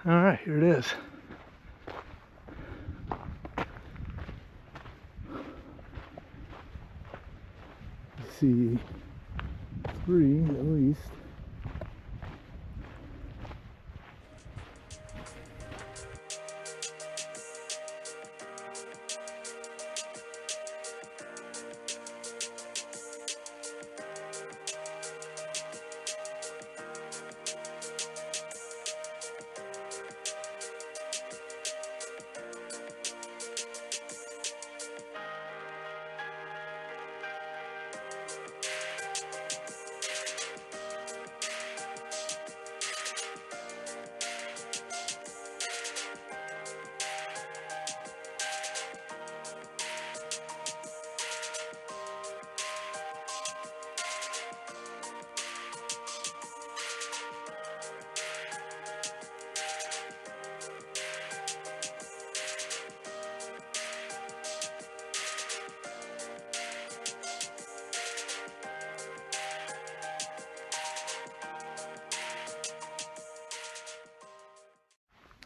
All right, here it is. Let's see, 3 at least.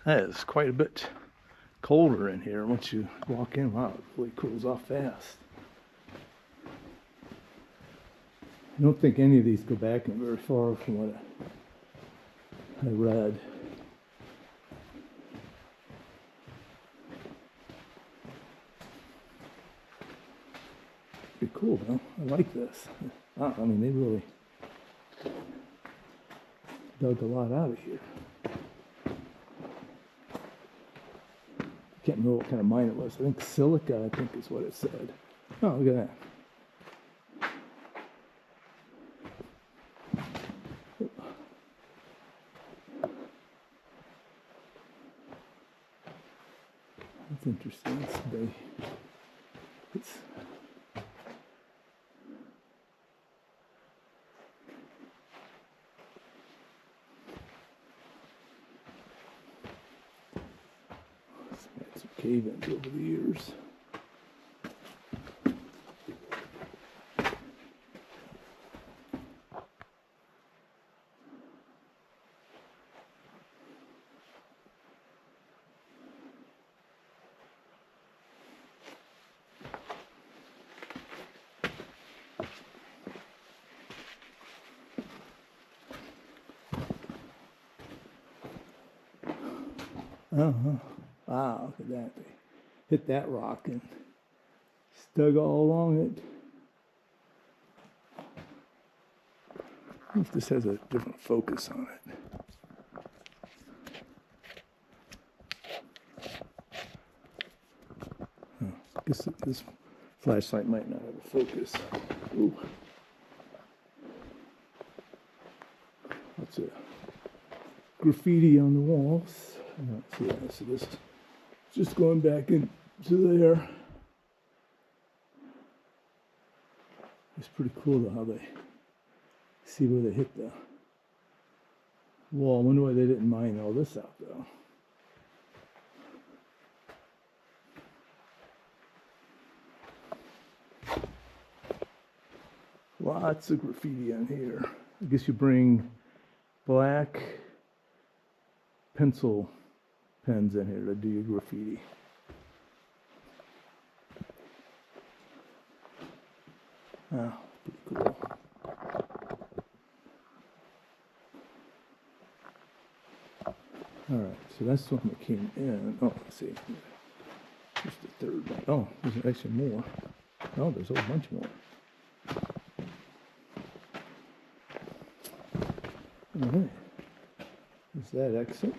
That is quite a bit colder in here once you walk in. Wow, it really cools off fast. I don't think any of these go back in very far from what I read. Pretty cool though. I like this. Wow, I mean, they really dug a lot out of here. Can't remember what kind of mine it was. I think silica, I think is what it said. Oh, look at that. That's interesting. It's had some cave-ins over the years. Wow, look at that. They hit that rock and dug all along it. I wonder if this has a different focus on it. I guess this flashlight might not have a focus. Ooh. Lots of graffiti on the walls. So this is just going back into there. It's pretty cool though how they see where they hit the wall. I wonder why they didn't mine all this out though. Lots of graffiti on here. I guess you bring black pencil pens in here to do your graffiti. Oh, pretty cool. All right, so that's the one that came in. Oh, let's see. Here's the third one. Oh, there's actually more. Oh, there's a whole bunch more. All right. There's that exit.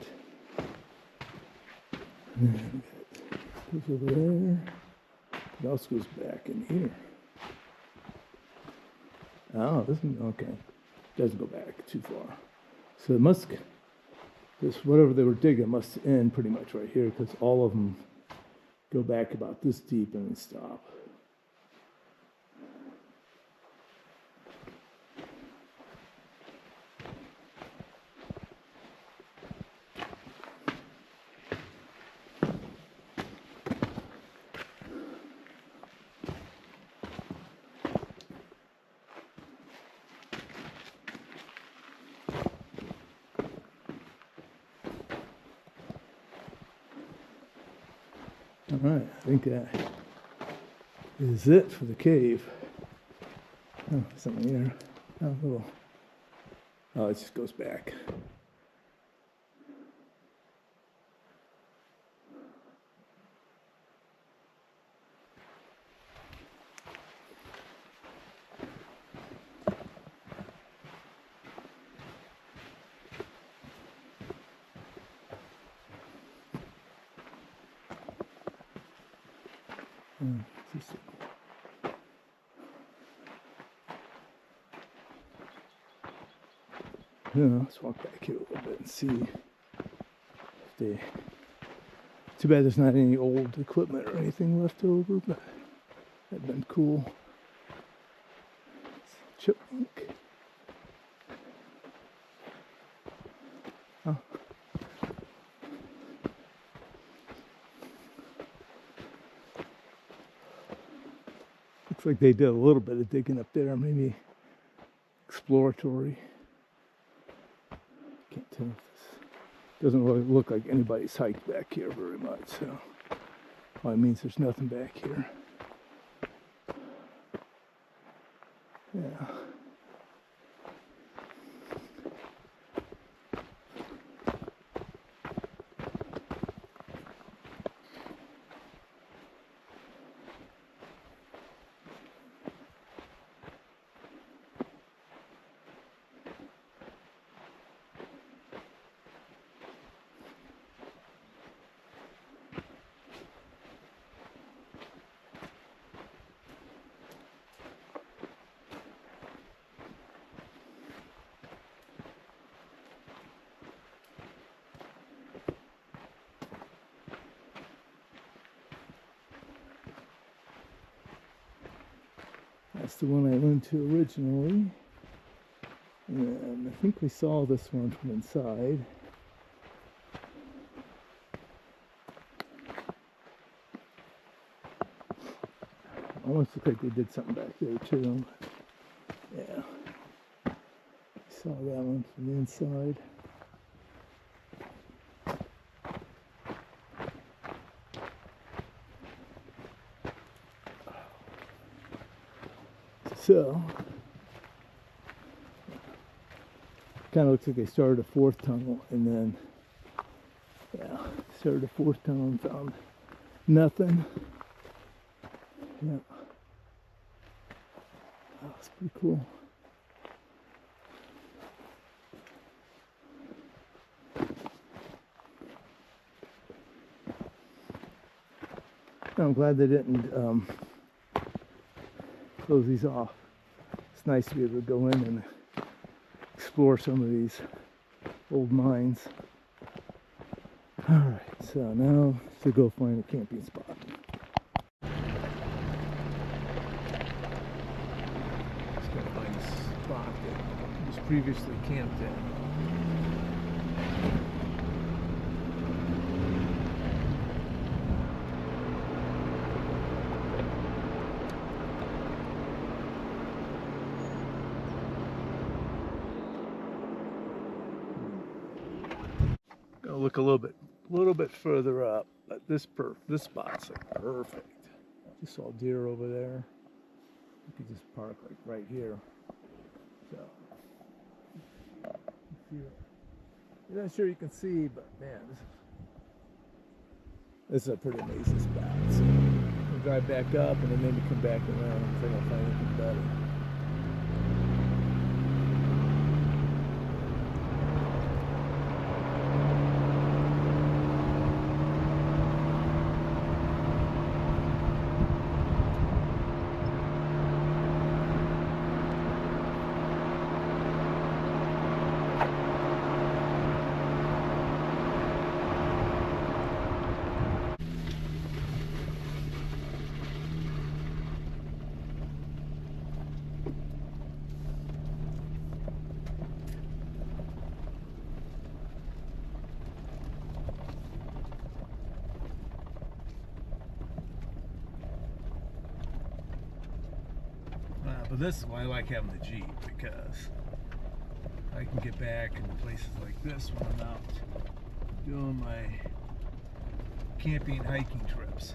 And then goes over there. It also goes back in here. Oh, this is okay. Doesn't go back too far. So it must, this whatever they were digging must end pretty much right here because all of them go back about this deep and then stop. All right, I think that is it for the cave. Oh, something here. Oh, little. Oh, it just goes back. Yeah, let's walk back here a little bit and see if they. Too bad there's not any old equipment or anything left over, but that'd been cool. Chipmunk. Oh. Looks like they did a little bit of digging up there, maybe exploratory. Can't tell if this doesn't really look like anybody's hiked back here very much, so well, it means there's nothing back here. Yeah. That's the one I went to originally. And I think we saw this one from inside. Almost looked like they did something back there too. Yeah. Saw that one from the inside. So, kind of looks like they started a fourth tunnel and then, yeah, started a fourth tunnel and found nothing. Yeah. Oh, that's pretty cool. I'm glad they didn't close these off. It's nice to be able to go in and explore some of these old mines. Alright, so now to go find a camping spot. Just gotta find a spot that was previously camped in. Look a little bit further up, but this spot's like perfect. Just saw deer over there. You could just park like right here. So you're not sure you can see, but man, this is a pretty amazing spot. So we'll drive back up and then maybe come back around and try to find anything better. But this is why I like having the Jeep, because I can get back in places like this when I'm out doing my camping, hiking trips.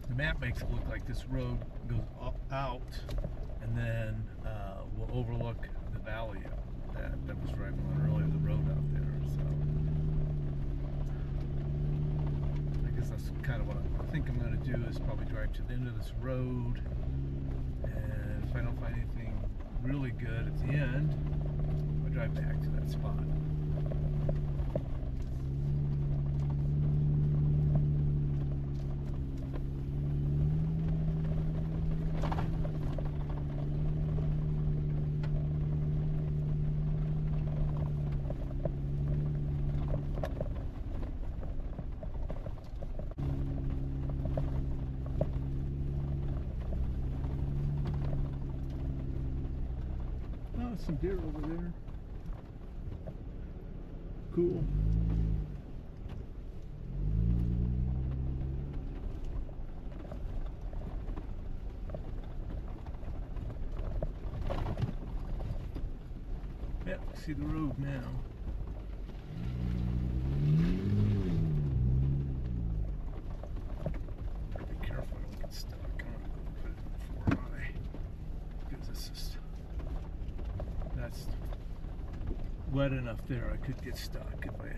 The map makes it look like this road goes out and then will overlook the valley that was driving on earlier, the road out there. So I guess that's kind of what I think I'm going to do, is probably drive to the end of this road, and if I don't find anything really good at the end, I'll drive back to that spot. Oh, some deer over there. Cool. Yep, see the road now. Be careful, I don't get stuck. I'm gonna put it in 4 high, because this is, that's wet enough there. I could get stuck if I.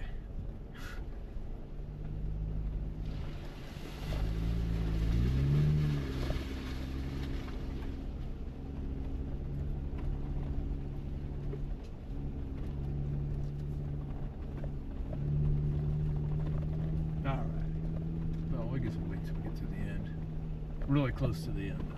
All right. Well, I guess we'll wait till we get to the end. Really close to the end now.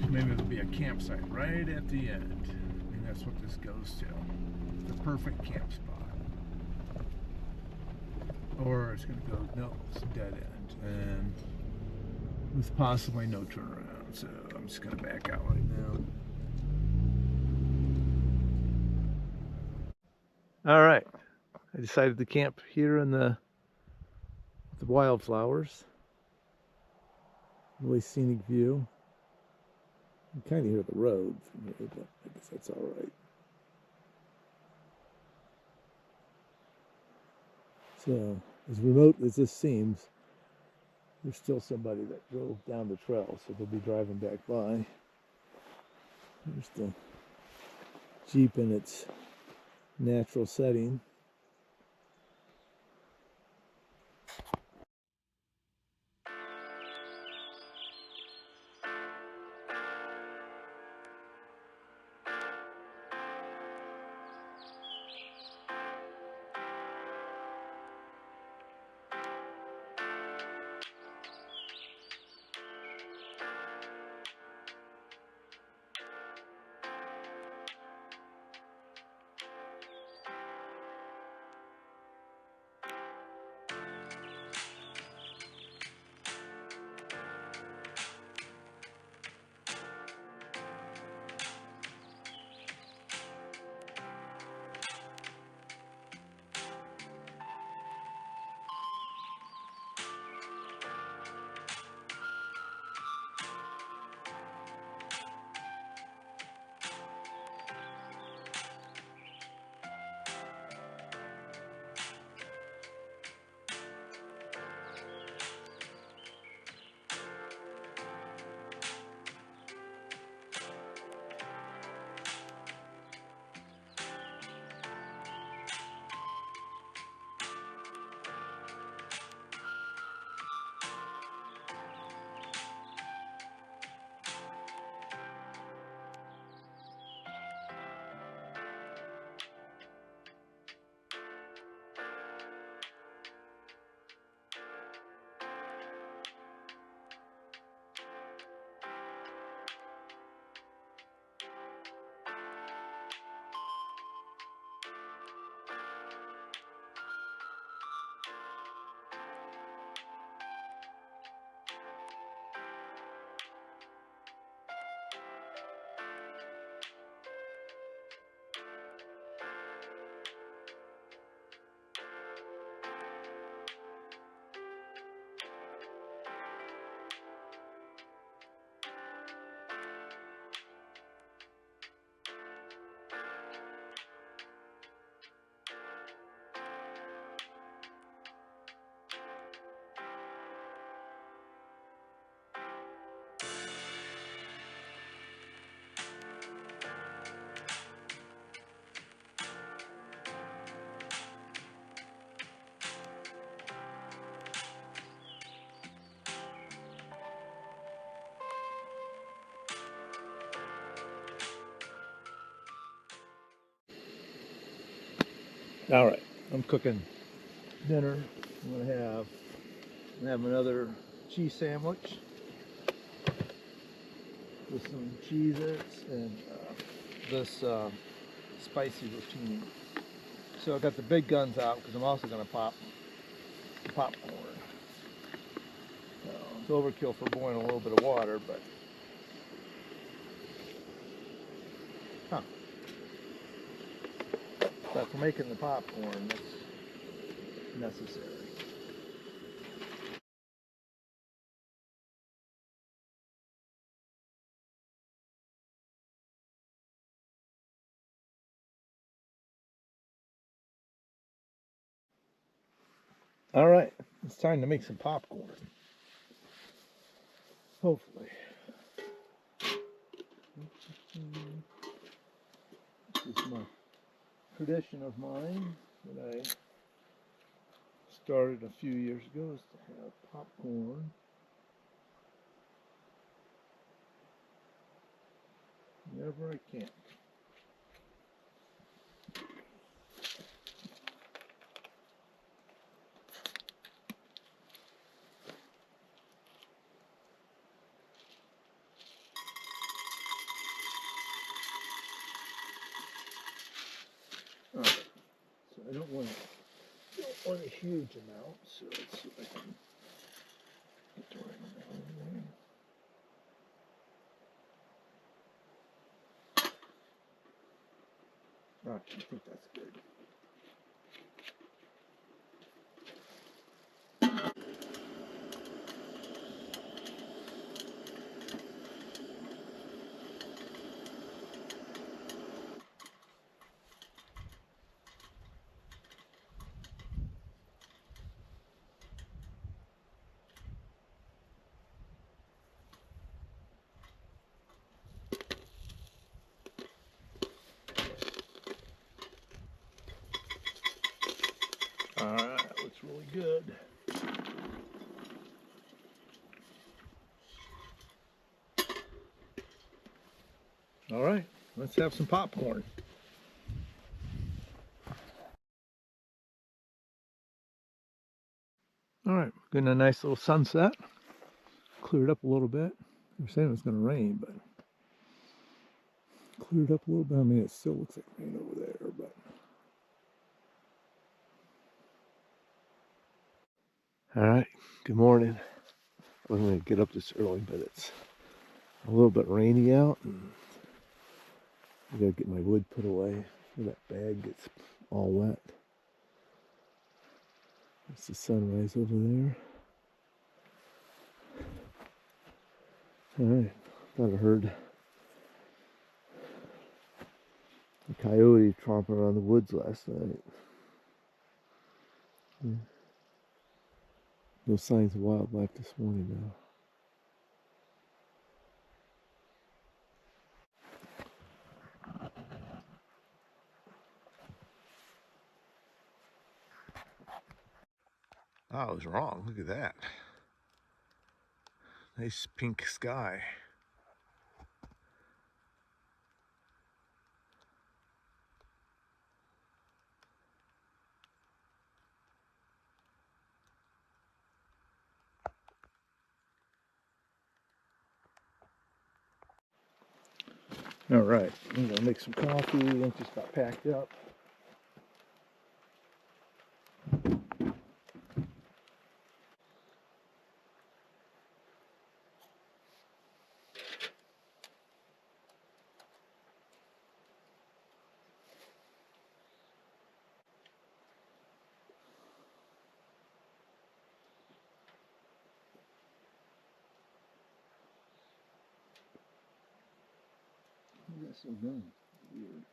Maybe there'll be a campsite right at the end. I mean, that's what this goes to. The perfect camp spot. Or it's going to go, no, it's a dead end. And with possibly no turnaround. So I'm just going to back out right now. All right. I decided to camp here in the wildflowers. Really scenic view. You kind of hear the road from here, but I guess that's all right. So, as remote as this seems, there's still somebody that drove down the trail, so they'll be driving back by. There's the Jeep in its natural setting. All right, I'm cooking dinner. I'm gonna have another cheese sandwich with some Cheez-Its and this spicy rotini. So I got the big guns out because I'm also gonna pop the popcorn. It's overkill for boiling a little bit of water, huh, but for making the popcorn, that's necessary. All right, it's time to make some popcorn. Hopefully. This is my tradition of mine that I started a few years ago, is to have popcorn whenever I can. All right, so I don't want a huge amount, so let's see if I can get the right amount in there. All right, I think that's good. All right, that looks really good. All right, let's have some popcorn. All right, getting a nice little sunset. Cleared up a little bit. They were saying it was going to rain, but cleared up a little bit. I mean, it still looks like rain over there, but. All right, good morning. I wasn't going to get up this early, but it's a little bit rainy out, and I got to get my wood put away before that bag gets all wet. There's the sunrise over there. All right, thought I heard a coyote tromping around the woods last night. No signs of wildlife this morning now. Oh, I was wrong. Look at that. Nice pink sky. All right, I'm gonna make some coffee. I just got packed up. Why is that so done? Weird.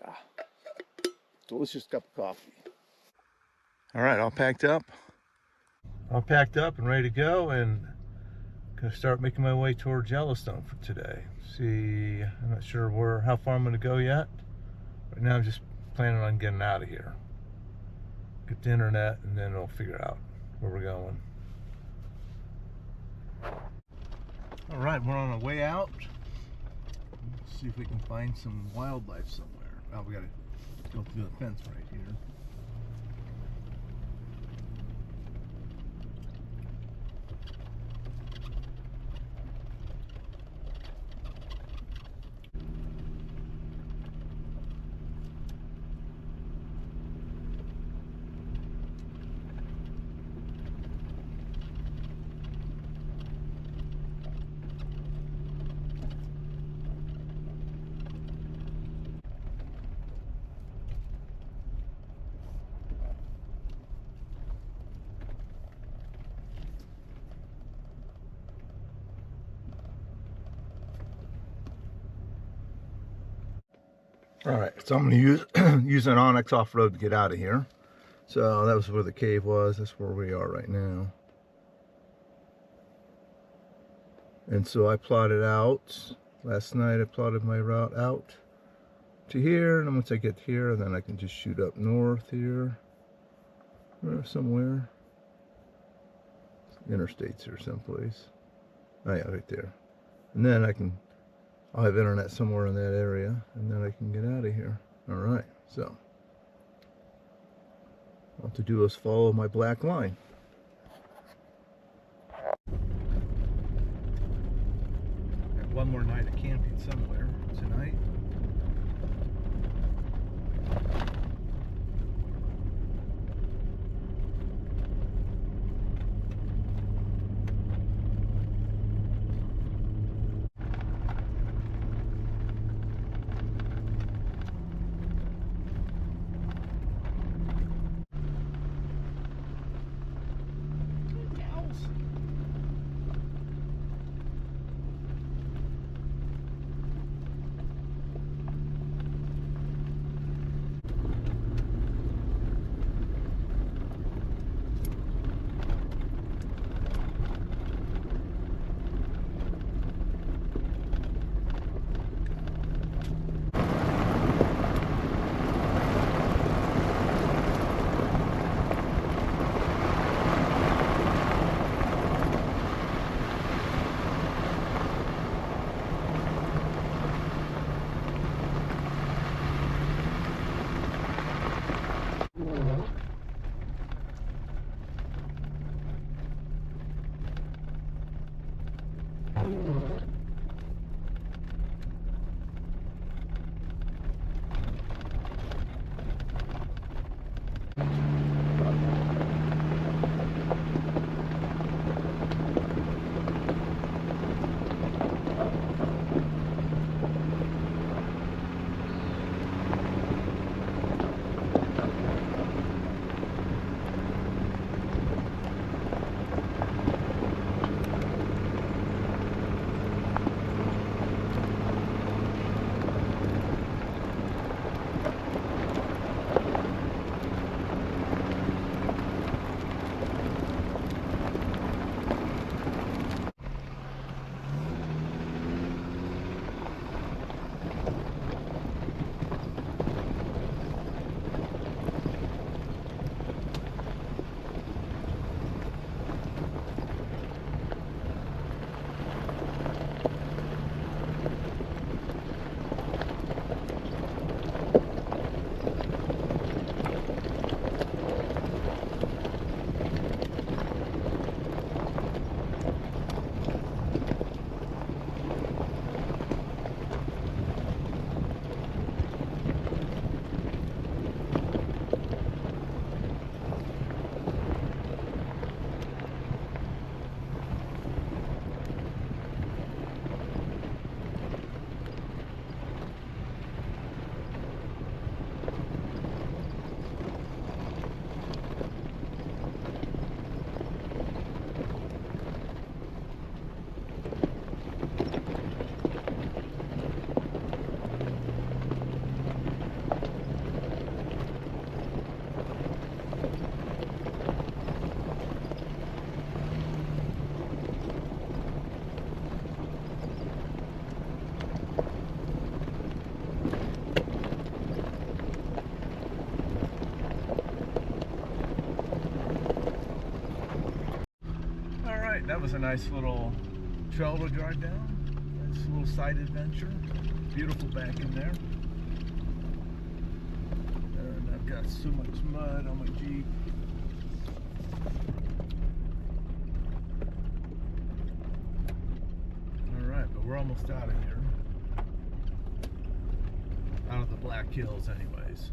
Ah, delicious cup of coffee. All right, all packed up. All packed up and ready to go, and Gonna start making my way towards Yellowstone for today. See, I'm not sure how far I'm gonna go yet. Right now I'm just planning on getting out of here. Get the internet and then we'll figure out where we're going. All right, we're on our way out. Let's see if we can find some wildlife somewhere. Oh, we gotta go through the fence right here. All right, so I'm going to use an Onyx off-road to get out of here. So that was where the cave was. That's where we are right now. And so I plotted out, last night I plotted my route out to here. And once I get here, then I can just shoot up north here. Or somewhere. Interstates or someplace. Oh yeah, right there. And then I'll have internet somewhere in that area, and then I can get out of here. All right, so all I have to do is follow my black line. Got one more night of camping somewhere tonight. was a nice little trail to drive down. Nice little side adventure. Beautiful back in there. And I've got so much mud on my Jeep. Alright, but we're almost out of here. Out of the Black Hills anyways.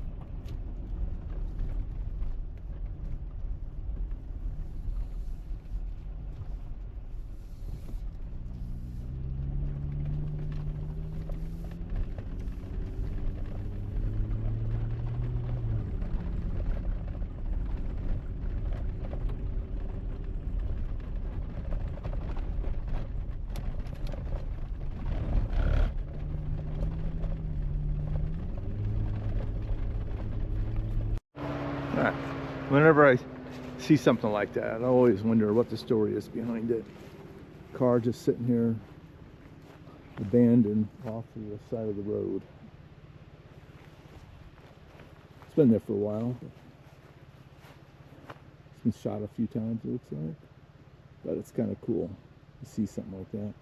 Whenever I see something like that, I always wonder what the story is behind it. Car just sitting here, abandoned off to the side of the road. It's been there for a while. It's been shot a few times, it looks like. But it's kind of cool to see something like that.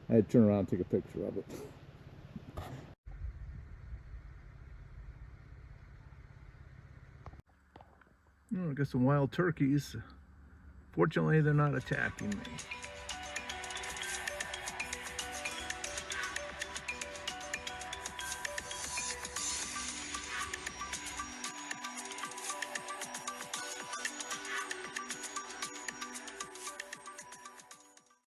I had to turn around and take a picture of it. Oh, I got some wild turkeys. Fortunately, they're not attacking me.